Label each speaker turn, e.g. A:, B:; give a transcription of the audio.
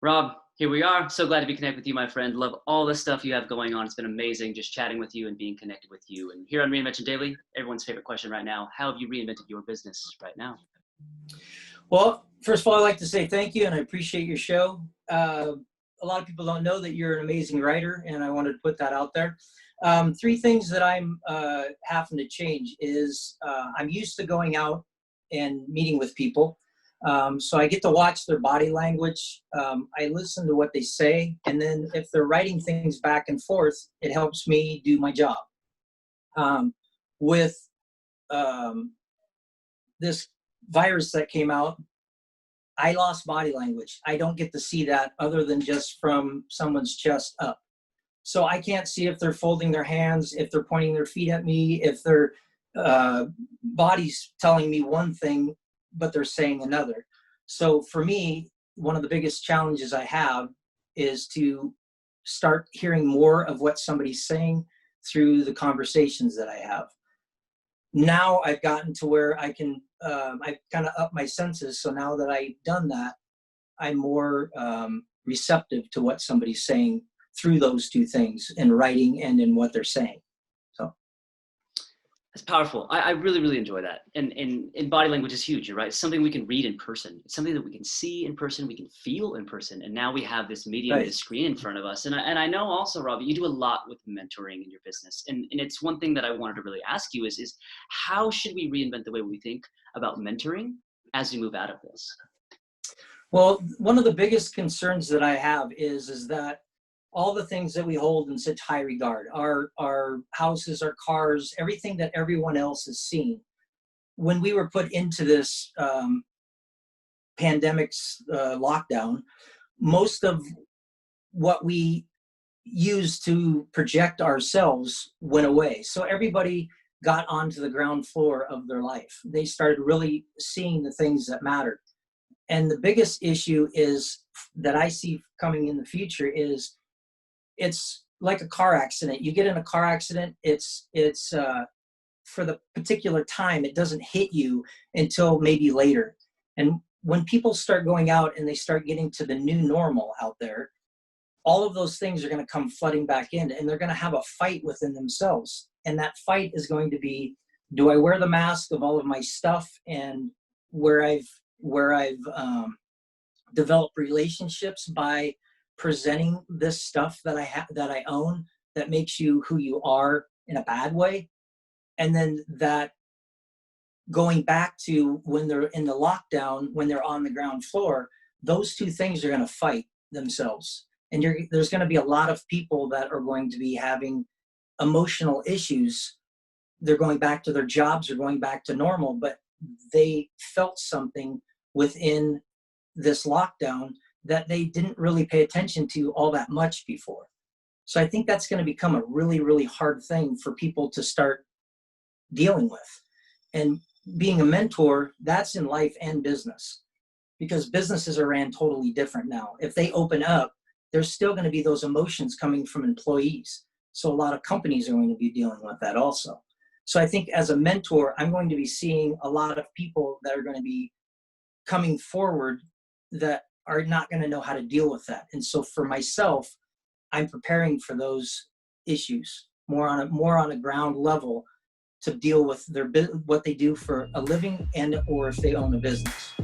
A: Rob, here we are. So glad to be connected with you, my friend. Love all the stuff you have going on. It's been amazing just chatting with you and being connected with you. And here on Reinvention Daily, everyone's favorite question right now: how have you reinvented your business right now?
B: Well, first of all, I'd like to say thank you, and I appreciate your show. A lot of people don't know that you're an amazing writer, and I wanted to put that out there. Three things that I'm having to change is I'm used to going out and meeting with people. So I get to watch their body language. I listen to what they say, and then if they're writing things back and forth, it helps me do my job. With this virus that came out, I lost body language. I don't get to see that other than just from someone's chest up. So I can't see if they're folding their hands, if they're pointing their feet at me, if their body's telling me one thing, but they're saying another. So for me, one of the biggest challenges I have is to start hearing more of what somebody's saying through the conversations that I have. Now I've gotten to where I can, I've kind of upped my senses. So now that I've done that, I'm more receptive to what somebody's saying through those two things, in writing and in what they're saying. So
A: That's powerful. I really, really enjoy that. And body language is huge, you're right? It's something we can read in person. It's something that we can see in person, we can feel in person. And now we have this medium,
B: right.
A: this screen in front of us. And I know also, Rob, you do a lot with mentoring in your business. And it's one thing that I wanted to really ask you is how should we reinvent the way we think about mentoring as we move out of this?
B: Well, one of the biggest concerns that I have is that all the things that we hold in such high regard, our houses, our cars, everything that everyone else has seen. When we were put into this pandemic's lockdown, most of what we used to project ourselves went away. So everybody got onto the ground floor of their life. They started really seeing the things that mattered. And the biggest issue is that I see coming in the future is it's like a car accident. You get in a car accident, it's for the particular time, it doesn't hit you until maybe later. And when people start going out and they start getting to the new normal out there, all of those things are going to come flooding back in, and they're going to have a fight within themselves. And that fight is going to be, do I wear the mask of all of my stuff and where I've developed relationships by presenting this stuff that I own that makes you who you are in a bad way, and then that going back to when they're in the lockdown, when they're on the ground floor, those two things are going to fight themselves, and there's going to be a lot of people that are going to be having emotional issues. They're going back to their jobs, or going back to normal, but they felt something within this lockdown that they didn't really pay attention to all that much before. So I think that's going to become a really, really hard thing for people to start dealing with. And being a mentor, that's in life and business, because businesses are ran totally different now. If they open up, there's still going to be those emotions coming from employees. So a lot of companies are going to be dealing with that also. So I think as a mentor, I'm going to be seeing a lot of people that are going to be coming forward that are not going to know how to deal with that. And so for myself, I'm preparing for those issues more on a ground level to deal with what they do for a living, and or if they own a business.